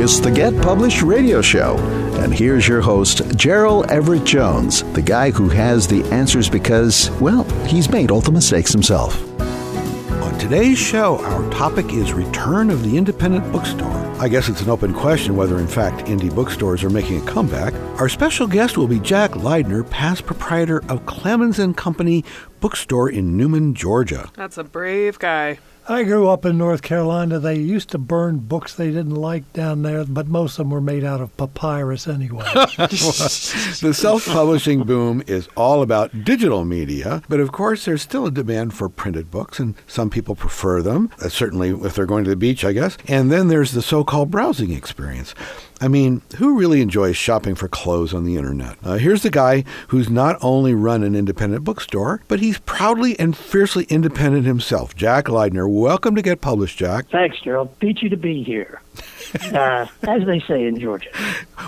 It's the Get Published radio show. And here's your host, Gerald Everett Jones, the guy who has the answers because, well, he's made all the mistakes himself. On today's show, our topic is return of the independent bookstore. I guess it's an open question whether, in fact, indie bookstores are making a comeback. Our special guest will be Jack Leidner, past proprietor of Clemens & Company Bookstore in Newman, Georgia. That's a brave guy. I grew up in North Carolina. They used to burn books they didn't like down there, but most of them were made out of papyrus anyway. The self-publishing boom is all about digital media, but of course there's still a demand for printed books, and some people prefer them, certainly if they're going to the beach, I guess. And then there's the so-called browsing experience. I mean, who really enjoys shopping for clothes on the internet? Here's the guy who's not only run an independent bookstore, but he's proudly and fiercely independent himself. Jack Leidner, welcome to Get Published, Jack. Thanks, Gerald. Peachy to be here, as they say in Georgia.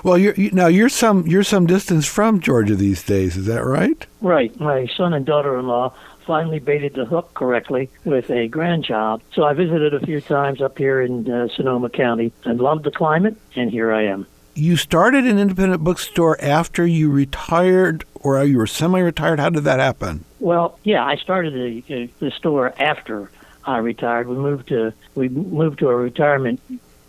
Well, you're some distance from Georgia these days. Is that right? Right. My son and daughter-in-law finally baited the hook correctly with a grandchild. So I visited a few times up here in Sonoma County and loved the climate, and here I am. You started an independent bookstore after you retired, or you were semi-retired? How did that happen? Well, yeah, I started the store after I retired. We moved to a retirement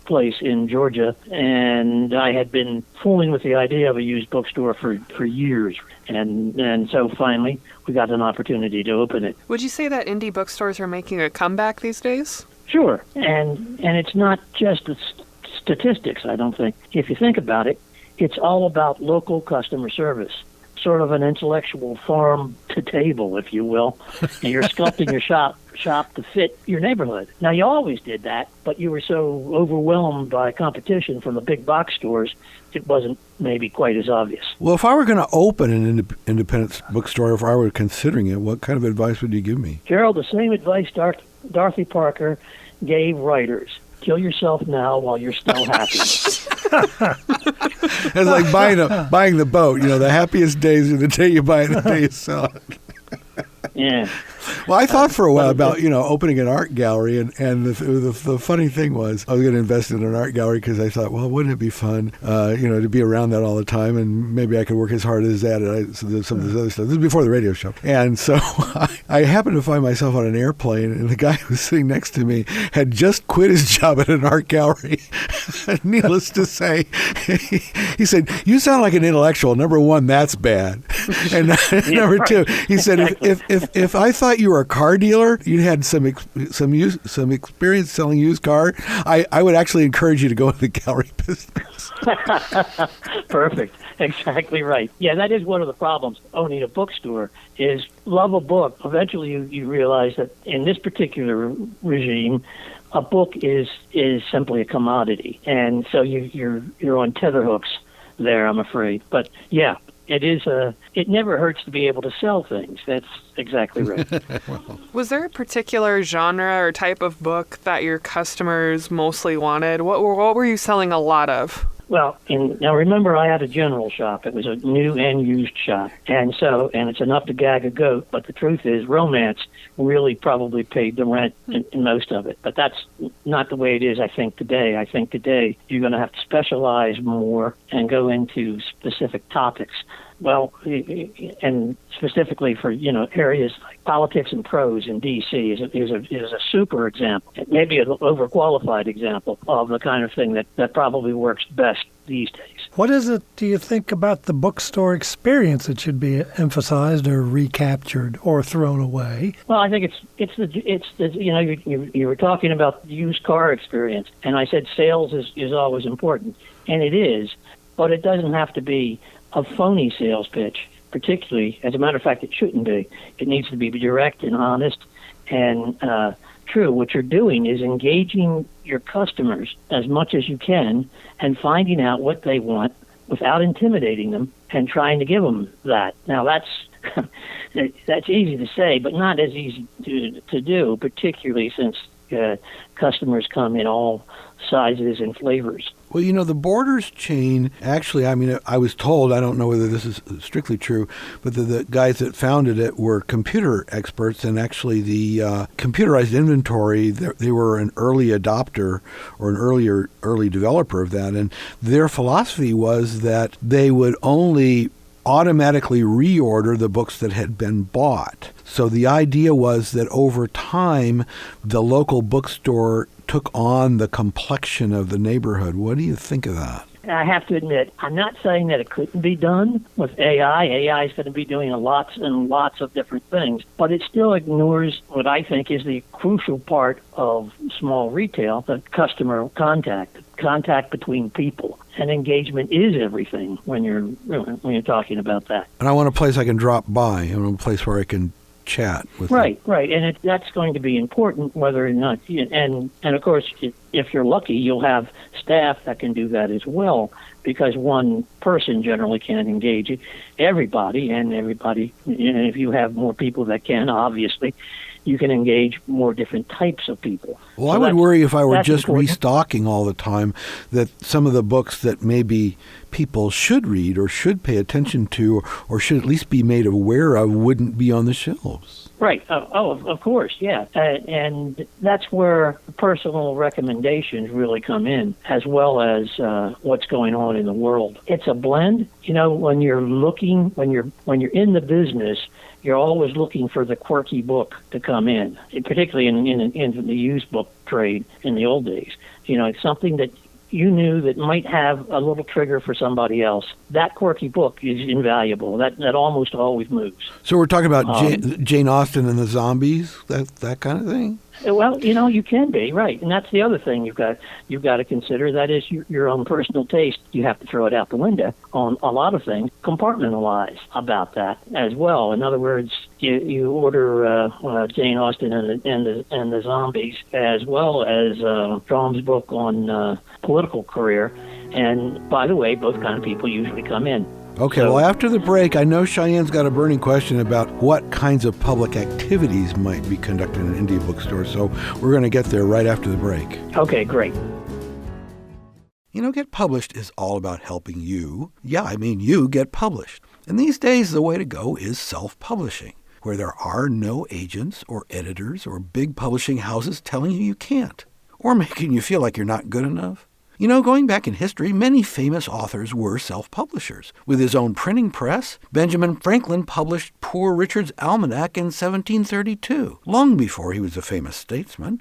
place in Georgia, and I had been fooling with the idea of a used bookstore for years. And so finally, we got an opportunity to open it. Would you say that indie bookstores are making a comeback these days? Sure, and it's not just the statistics, I don't think. If you think about it, it's all about local customer service, sort of an intellectual farm to table, if you will. And you're sculpting your shop to fit your neighborhood. Now, you always did that, but you were so overwhelmed by competition from the big box stores, it wasn't maybe quite as obvious. Well, if I were going to open an independent bookstore, if I were considering it, what kind of advice would you give me? Gerald, the same advice Dorothy Parker gave writers. Kill yourself now while you're still happy. It's like buying the boat. You know, the happiest days are the day you buy it, the day you sell it. Yeah. Well, I thought for a while about, opening an art gallery, and the funny thing was I was going to invest in an art gallery because I thought, well, wouldn't it be fun, to be around that all the time, and maybe I could work as hard as that and some of this other stuff. This is before the radio show. And so I happened to find myself on an airplane, and the guy who was sitting next to me had just quit his job at an art gallery. Needless to say, he said, "You sound like an intellectual. Number one, that's bad. And number two, he said, if I thought you were a car dealer, you had some experience selling used car, I would actually encourage you to go into the gallery business." Perfect. Exactly right. Yeah, that is one of the problems owning a bookstore is love a book. Eventually you realize that in this particular regime, a book is simply a commodity. And so you're on tenterhooks there, I'm afraid. But yeah, it never hurts to be able to sell things. That's exactly right. Was there a particular genre or type of book that your customers mostly wanted? What were you selling a lot of? Well, now remember, I had a general shop. It was a new and used shop. And it's enough to gag a goat, but the truth is romance really probably paid the rent in most of it. But that's not the way it is, I think, today. I think today you're going to have to specialize more and go into specific topics. Well, and specifically for, areas like politics and prose in D.C. is a super example. It may be an overqualified example of the kind of thing that probably works best these days. What is it, do you think, about the bookstore experience that should be emphasized or recaptured or thrown away? Well, I think it's the you were talking about the used car experience, and I said sales is always important, and it is, but it doesn't have to be a phony sales pitch, particularly. As a matter of fact, it shouldn't be. It needs to be direct and honest and true. What you're doing is engaging your customers as much as you can and finding out what they want without intimidating them and trying to give them that. Now, that's easy to say, but not as easy to do, particularly since customers come in all sizes and flavors. Well, the Borders chain, actually, I was told, I don't know whether this is strictly true, but the guys that founded it were computer experts, and actually the computerized inventory, they were an early adopter or an early developer of that, and their philosophy was that they would only automatically reorder the books that had been bought. So the idea was that over time, the local bookstore took on the complexion of the neighborhood. What do you think of that? I have to admit, I'm not saying that it couldn't be done with AI. AI is going to be doing lots and lots of different things, but it still ignores what I think is the crucial part of small retail, the customer contact between people. And engagement is everything when you're talking about that. And I want a place I can drop by. I want a place where I can chat with Right, and that's going to be important whether or not, and of course, if you're lucky, you'll have staff that can do that as well, because one person generally can't engage everybody, and if you have more people that can, obviously, you can engage more different types of people. Well, so I would worry if I were just restocking all the time that some of the books that maybe people should read or should pay attention to or should at least be made aware of wouldn't be on the shelves. Right. Of course, yeah. And that's where personal recommendations really come in, as well as what's going on in the world. It's a blend. When you're in the business, you're always looking for the quirky book to come in, particularly in the used book trade in the old days. It's something that you knew that might have a little trigger for somebody else. That quirky book is invaluable. That almost always moves. So we're talking about Jane Austen and the zombies, that kind of thing? Well, you can be, right. And that's the other thing you've got to consider. That is your own personal taste. You have to throw it out the window on a lot of things. Compartmentalize about that as well. In other words, you order Jane Austen and the zombies, as well as Strom's book on political career. And by the way, both kind of people usually come in. Okay, well, after the break, I know Cheyenne's got a burning question about what kinds of public activities might be conducted in an indie bookstore, so we're going to get there right after the break. Okay, great. Get Published is all about helping you. You get published. And these days, the way to go is self-publishing, where there are no agents or editors or big publishing houses telling you can't, or making you feel like you're not good enough. Going back in history, many famous authors were self-publishers. With his own printing press, Benjamin Franklin published Poor Richard's Almanac in 1732, long before he was a famous statesman.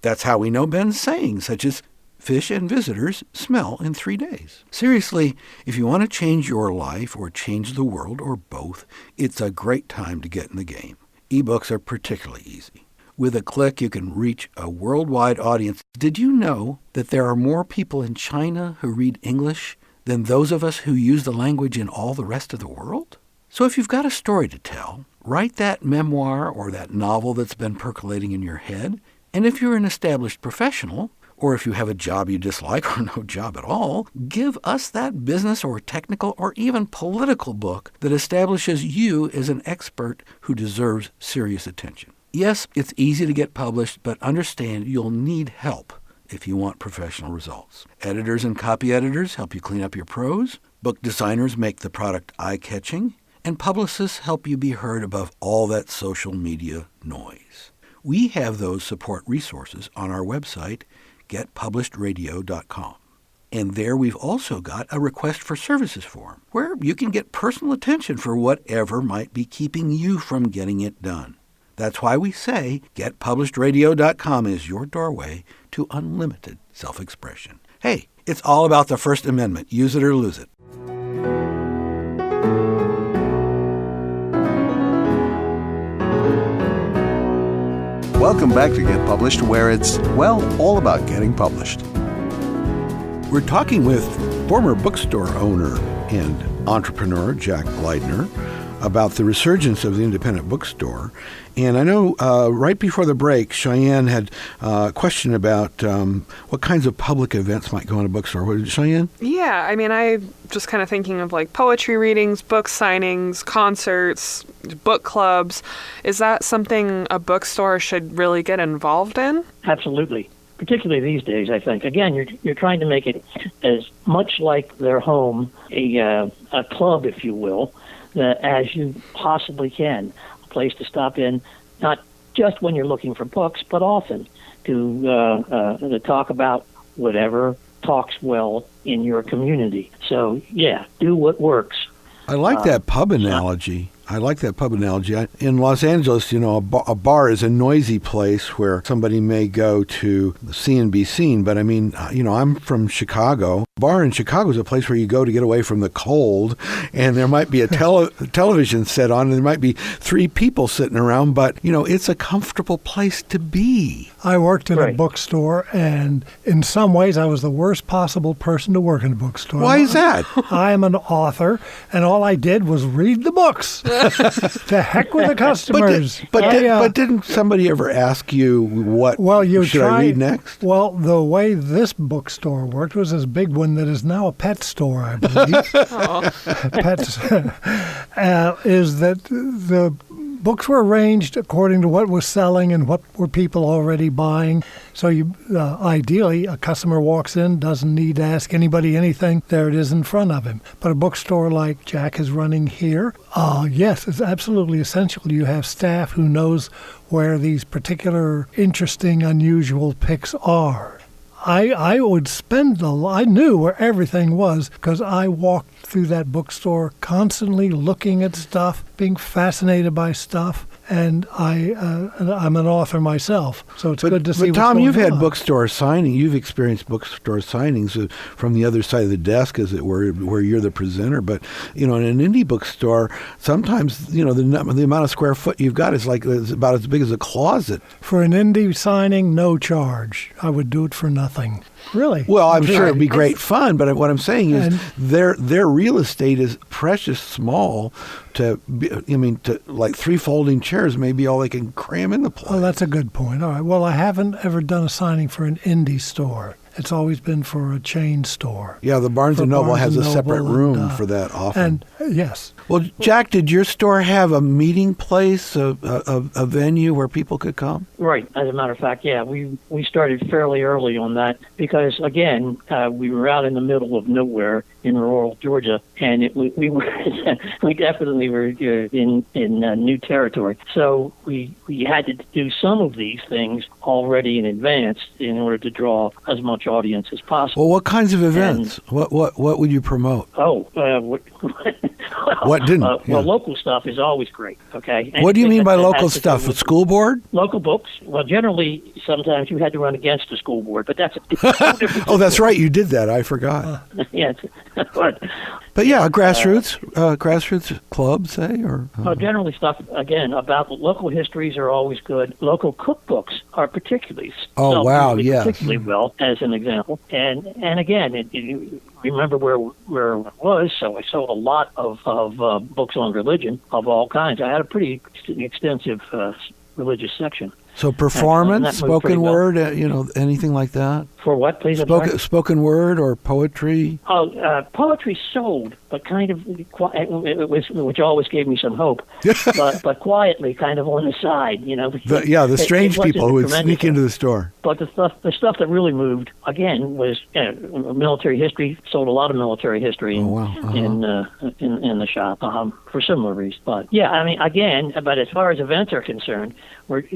That's how we know Ben's sayings, such as, "Fish and visitors smell in 3 days." Seriously, if you want to change your life or change the world or both, it's a great time to get in the game. Ebooks are particularly easy. With a click, you can reach a worldwide audience. Did you know that there are more people in China who read English than those of us who use the language in all the rest of the world? So if you've got a story to tell, write that memoir or that novel that's been percolating in your head. And if you're an established professional, or if you have a job you dislike or no job at all, give us that business or technical or even political book that establishes you as an expert who deserves serious attention. Yes, it's easy to get published, but understand you'll need help if you want professional results. Editors and copy editors help you clean up your prose. Book designers make the product eye-catching. And publicists help you be heard above all that social media noise. We have those support resources on our website, getpublishedradio.com. And there we've also got a request for services form, where you can get personal attention for whatever might be keeping you from getting it done. That's why we say getpublishedradio.com is your doorway to unlimited self-expression. Hey, it's all about the First Amendment. Use it or lose it. Welcome back to Get Published, where it's, all about getting published. We're talking with former bookstore owner and entrepreneur Jack Leidner about the resurgence of the independent bookstore. And I know right before the break, Cheyenne had a question about what kinds of public events might go in a bookstore. What, Cheyenne? Yeah, I mean, I just kind of thinking of like poetry readings, book signings, concerts, book clubs. Is that something a bookstore should really get involved in? Absolutely. Particularly these days, I think. Again, you're trying to make it as much like their home, a club, if you will, as you possibly can. Place to stop in, not just when you're looking for books, but often to talk about whatever talks well in your community. So, yeah, do what works. I like that pub analogy. In Los Angeles, a bar is a noisy place where somebody may go to see and be seen. But I mean, I'm from Chicago. A bar in Chicago is a place where you go to get away from the cold, and there might be a television set on, and there might be 3 people sitting around, but, it's a comfortable place to be. I worked in a bookstore, and in some ways I was the worst possible person to work in a bookstore. Why is that? I am an author, and all I did was read the books. To heck with the customers. But didn't somebody ever ask you what should I read next? Well, the way this bookstore worked was this big one that is now a pet store, I believe. Pets. Is that the books were arranged according to what was selling and what were people already buying. So ideally, a customer walks in, doesn't need to ask anybody anything. There it is in front of him. But a bookstore like Jack is running here, yes, it's absolutely essential. You have staff who knows where these particular interesting, unusual picks are. I would I knew where everything was because I walked through that bookstore constantly looking at stuff, being fascinated by stuff, and I'm an author myself, so it's good to see what's Tom, going you've had on. bookstore signing. You've experienced bookstore signings from the other side of the desk, as it were, where you're the presenter. But, in an indie bookstore, sometimes, the amount of square foot you've got is about as big as a closet. For an indie signing, no charge. I would do it for nothing. Really? Well, I'm sure it'd be great fun, but what I'm saying is their real estate is precious small to like 3 folding chairs may be all they can cram in the place. Oh, that's a good point. All right. Well, I haven't ever done a signing for an indie store. It's always been for a chain store. Yeah, the Barnes & Noble has a separate room for that often. And yes. Well, Jack, did your store have a meeting place, a venue where people could come? Right. As a matter of fact, yeah, we started fairly early on that because, again, we were out in the middle of nowhere in rural Georgia, and we were we definitely were in new territory. So we had to do some of these things already in advance in order to draw as much audience as possible. Well, what kinds of events? What would you promote? What didn't? Well, local stuff is always great. Okay. What do you mean by local stuff? A school board? Local books. Well, generally, sometimes you had to run against the school board, but that's a different. Oh, that's right. You did that. I forgot. Yeah. But yeah, grassroots club, say, or generally stuff again about local histories are always good. Local cookbooks are particularly particularly well, as an example. And again, remember where it was. So I sold a lot of books on religion of all kinds. I had a pretty extensive religious section. So performance, spoken word, anything like that? For what, please? Spoken word or poetry? Poetry sold, but kind of, which always gave me some hope, but quietly, kind of on the side, The strange people who would sneak into the store. But the stuff that really moved, again, was military history. Sold a lot of military history in the shop for similar reasons. But yeah, I mean, again, but as far as events are concerned, we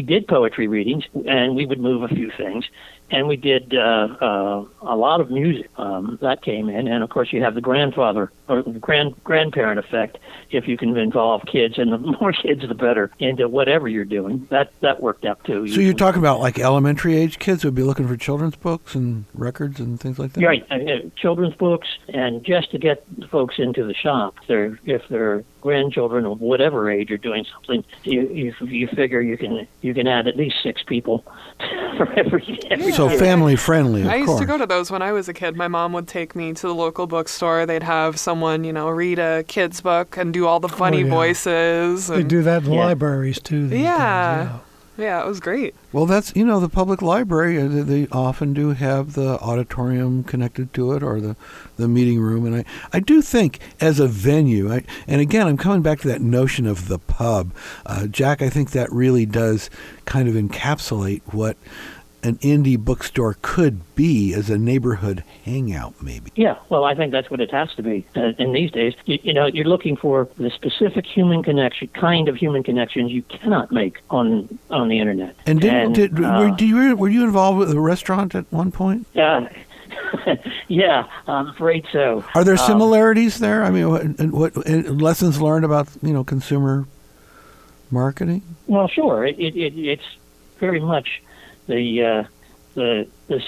did poetry readings, and we would move a few things, and we did a lot of music that came in, and of course you have the grandfather or grandparent effect if you can involve kids, and the more kids the better into whatever you're doing. That worked out too. So you're talking about like elementary age kids who would be looking for children's books and records and things like that? Right, children's books, and just to get folks into the shop. If they're grandchildren of whatever age are doing something, you figure you can add at least 6 people for every So year. family friendly, of I used course. to go to those when I was a kid. My mom would take me to the local bookstore. They'd have someone, read a kid's book and do all the funny yeah. voices. They And, do that in Yeah. libraries too. these Yeah. days, yeah, it was great. Well, that's, the public library, they often do have the auditorium connected to it or the meeting room. And I do think as a venue, and again, I'm coming back to that notion of the pub. Jack, I think that really does kind of encapsulate what an indie bookstore could be as a neighborhood hangout, maybe. Yeah, well, I think that's what it has to be. In these days, you're looking for the specific human connection, kind of human connections you cannot make on the internet. And were you involved with a restaurant at one point? Yeah, I'm afraid so. Are there similarities there? I mean, what lessons learned about consumer marketing? Well, sure. It's very much the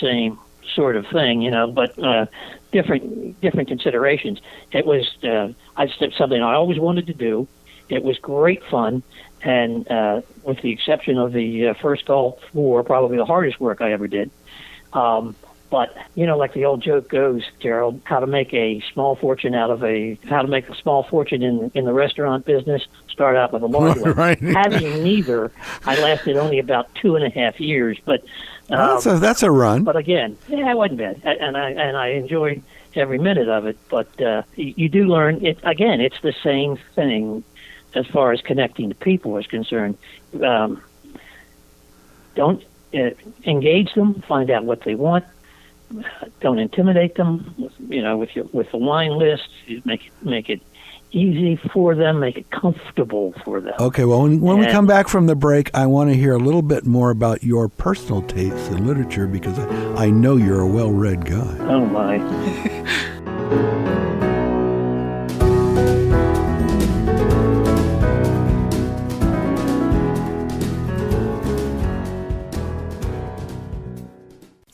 same sort of thing, but different considerations. It was something I always wanted to do. It was great fun, and with the exception of the first Gulf War, probably the hardest work I ever did. But like the old joke goes, Gerald, how to make a small fortune in the restaurant business. Start out with a large one. Right. Having neither, I lasted only about 2.5 years. But that's a run. But again, it wasn't bad, and I enjoyed every minute of it. But you do learn it again. It's the same thing as far as connecting to people is concerned. Don't engage them. Find out what they want. Don't intimidate them. With the wine list, you make it easy for them, make it comfortable for them. Okay, well, when we come back from the break, I want to hear a little bit more about your personal tastes in literature because I know you're a well-read guy. Oh, my.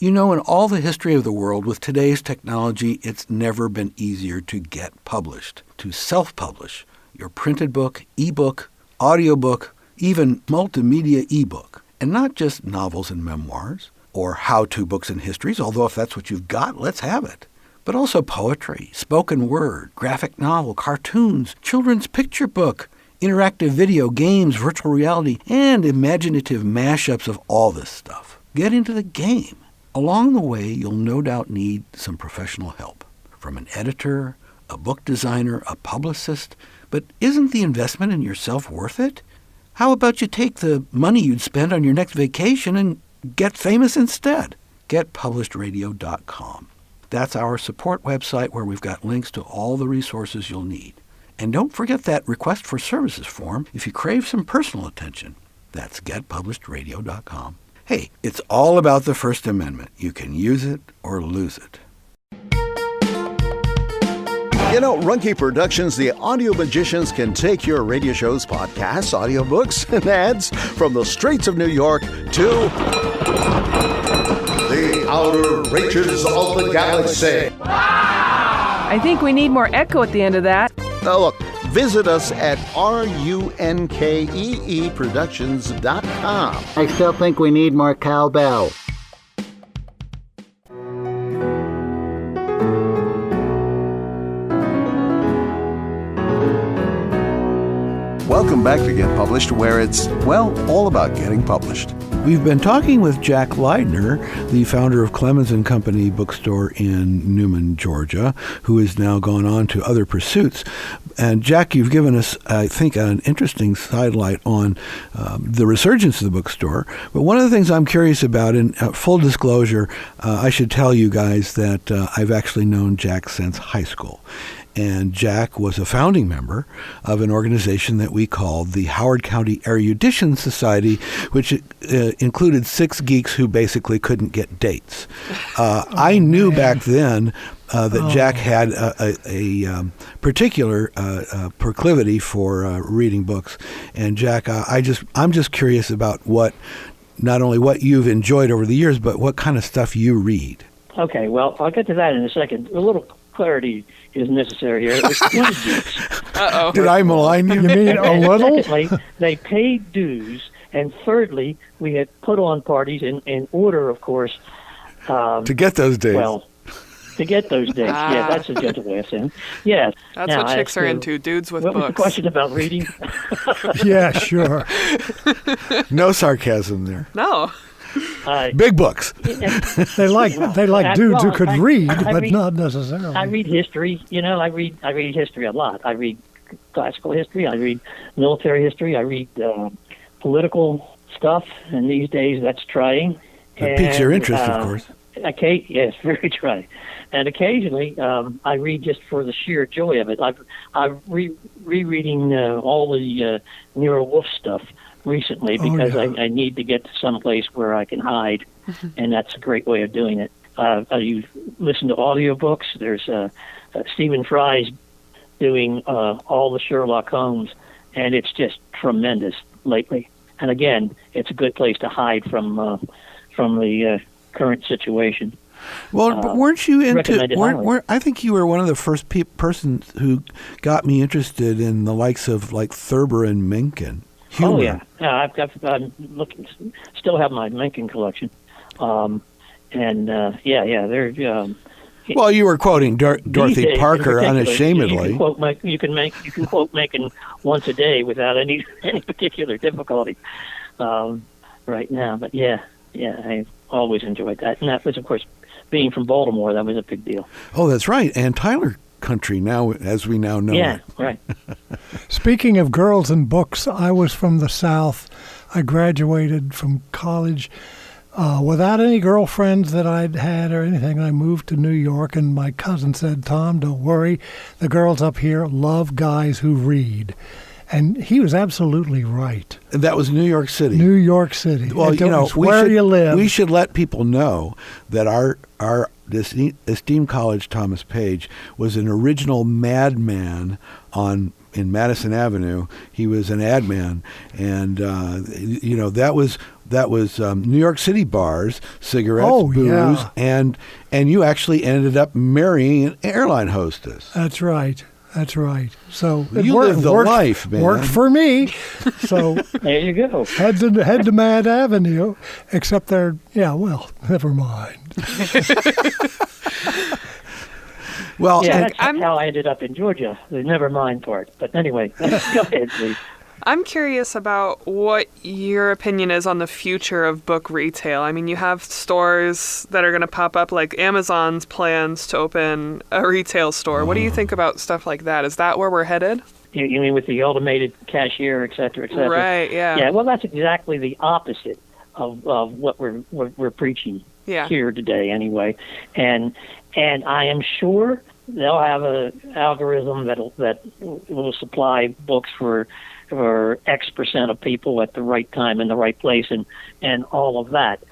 In all the history of the world, with today's technology, it's never been easier to get published, to self-publish your printed book, ebook, audiobook, even multimedia ebook. And not just novels and memoirs or how-to books and histories, although if that's what you've got, let's have it. But also poetry, spoken word, graphic novel, cartoons, children's picture book, interactive video, games, virtual reality, and imaginative mashups of all this stuff. Get into the game. Along the way, you'll no doubt need some professional help from an editor, a book designer, a publicist. But isn't the investment in yourself worth it? How about you take the money you'd spend on your next vacation and get famous instead? GetPublishedRadio.com. That's our support website where we've got links to all the resources you'll need. And don't forget that request for services form if you crave some personal attention. That's GetPublishedRadio.com. Hey, it's all about the First Amendment. You can use it or lose it. Runke Productions, the audio magicians, can take your radio shows, podcasts, audiobooks, and ads from the streets of New York to the outer reaches of the galaxy. I think we need more echo at the end of that. Now look, visit us at runkeeproductions.com. I still think we need more cowbell. Welcome back to Get Published, where it's, all about getting published. We've been talking with Jack Leidner, the founder of Clemens & Company bookstore in Newman, Georgia, who has now gone on to other pursuits. And Jack, you've given us, I think, an interesting sidelight on the resurgence of the bookstore. But one of the things I'm curious about, in full disclosure, I should tell you guys that I've actually known Jack since high school. And Jack was a founding member of an organization that we called the Howard County Erudition Society, which included 6 geeks who basically couldn't get dates. I knew back then that Jack had a particular proclivity for reading books. And Jack, I'm just curious about not only what you've enjoyed over the years, but what kind of stuff you read. Okay, well, I'll get to that in a second. A little clarity is necessary here. It was 20 geeks. Uh-oh. Did I malign you? You mean a little? Secondly, they paid dues. And thirdly, we had put on parties in order, of course. To get those days. Well, to get those days. Yeah, that's a gentle way of saying it. Yeah. That's Now, what chicks as are to- into, dudes with What was the books. question about reading? Yeah, sure. No sarcasm there. No. Big books. They like dudes who could read, but read- not necessarily. I read history. I read history a lot. I read classical history. I read military history. I read political stuff. And these days, that's trying. It piques your interest, of course. Yes, very trying. And occasionally, I read just for the sheer joy of it. I'm rereading all the Nero Wolfe stuff recently because I need to get to some place where I can hide, and that's a great way of doing it. You listen to audiobooks. There's Stephen Fry's doing all the Sherlock Holmes, and it's just tremendous lately. And again, it's a good place to hide from the current situation. Well, but weren't you into? recommended highly. I think you were one of the first persons who got me interested in the likes of like Thurber and Mencken. Humor. Oh yeah, I'm looking. Still have my Mencken collection, they're. Well, you were quoting these Dorothy days, in Parker particular, unashamedly. You can quote Mencken once a day without any particular difficulty. Right now, but yeah, I've always enjoyed that, and that was, of course, being from Baltimore, that was a big deal. Oh, that's right. And Tyler country now, as we now know. Yeah, it. right. Speaking of girls and books, I was from the South. I graduated from college without any girlfriends that I'd had or anything. I moved to New York, and my cousin said, "Tom, don't worry. The girls up here love guys who read." And he was absolutely right. And that was New York City. New York City. Well, where you live. We should let people know that our esteemed college, Thomas Page, was an original madman in Madison Avenue. He was an ad man, and that was New York City bars, cigarettes, booze, yeah. and you actually ended up marrying an airline hostess. That's right. So it You worked, lived the worked, life, man. Worked for me. So There you go. head to Mad Avenue, except they're never mind. Well, Yeah, and that's how I ended up in Georgia. The never mind part. But anyway, go ahead, please. I'm curious about what your opinion is on the future of book retail. I mean, you have stores that are going to pop up, like Amazon's plans to open a retail store. What do you think about stuff like that? Is that where we're headed? You mean with the automated cashier, et cetera, et cetera? Right, yeah. Yeah, well, that's exactly the opposite of what we're preaching here today, anyway. And I am sure they'll have an algorithm that will supply books for X percent of people at the right time in the right place and all of that.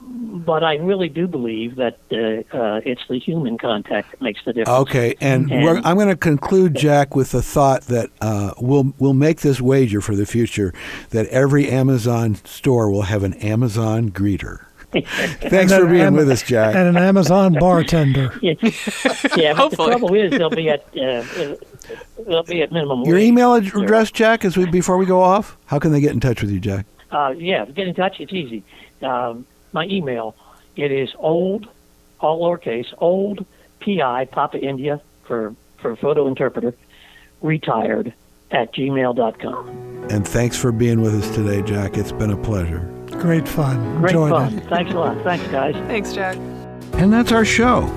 But I really do believe that it's the human contact that makes the difference. Okay, and I'm going to conclude, Jack, with the thought that we'll make this wager for the future that every Amazon store will have an Amazon greeter. Thanks for being with us, Jack. And an Amazon bartender. Yeah, but the trouble is they'll be at minimum Your wage. email address, Jack, before we go off? How can they get in touch with you, Jack? Get in touch. It's easy. My email, it is all lowercase, old PI, Papa India, for photo interpreter, retired @gmail.com. And thanks for being with us today, Jack. It's been a pleasure. Great fun. Great Enjoyed fun. it. Thanks a lot. Thanks, guys. Thanks, Jack. And that's our show.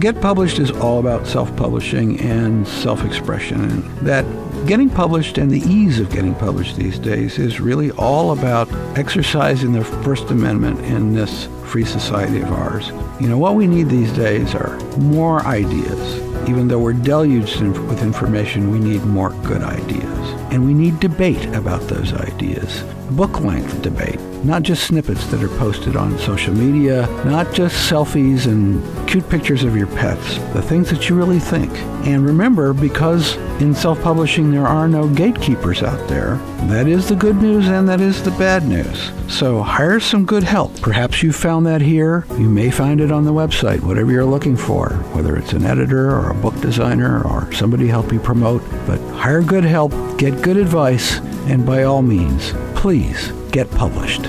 Get Published is all about self-publishing and self-expression. And that getting published and the ease of getting published these days is really all about exercising the First Amendment in this free society of ours. What we need these days are more ideas. Even though we're deluged with information, we need more good ideas. And we need debate about those ideas. book length debate, not just snippets that are posted on social media, not just selfies and cute pictures of your pets, the things that you really think. And remember, because in self-publishing there are no gatekeepers out there, that is the good news and that is the bad news. So hire some good help. Perhaps you found that here. You may find it on the website, whatever you're looking for, whether it's an editor or a book designer or somebody help you promote. But hire good help, get good advice, and by all means, please get published.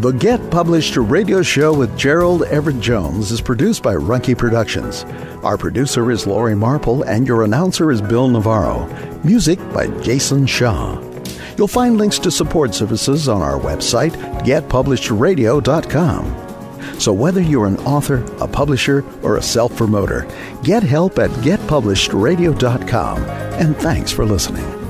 The Get Published radio show with Gerald Everett Jones is produced by Runkey Productions. Our producer is Lori Marple, and your announcer is Bill Navarro. Music by Jason Shaw. You'll find links to support services on our website, getpublishеdradio.com. So whether you're an author, a publisher, or a self-promoter, get help at getpublishedradio.com. And thanks for listening.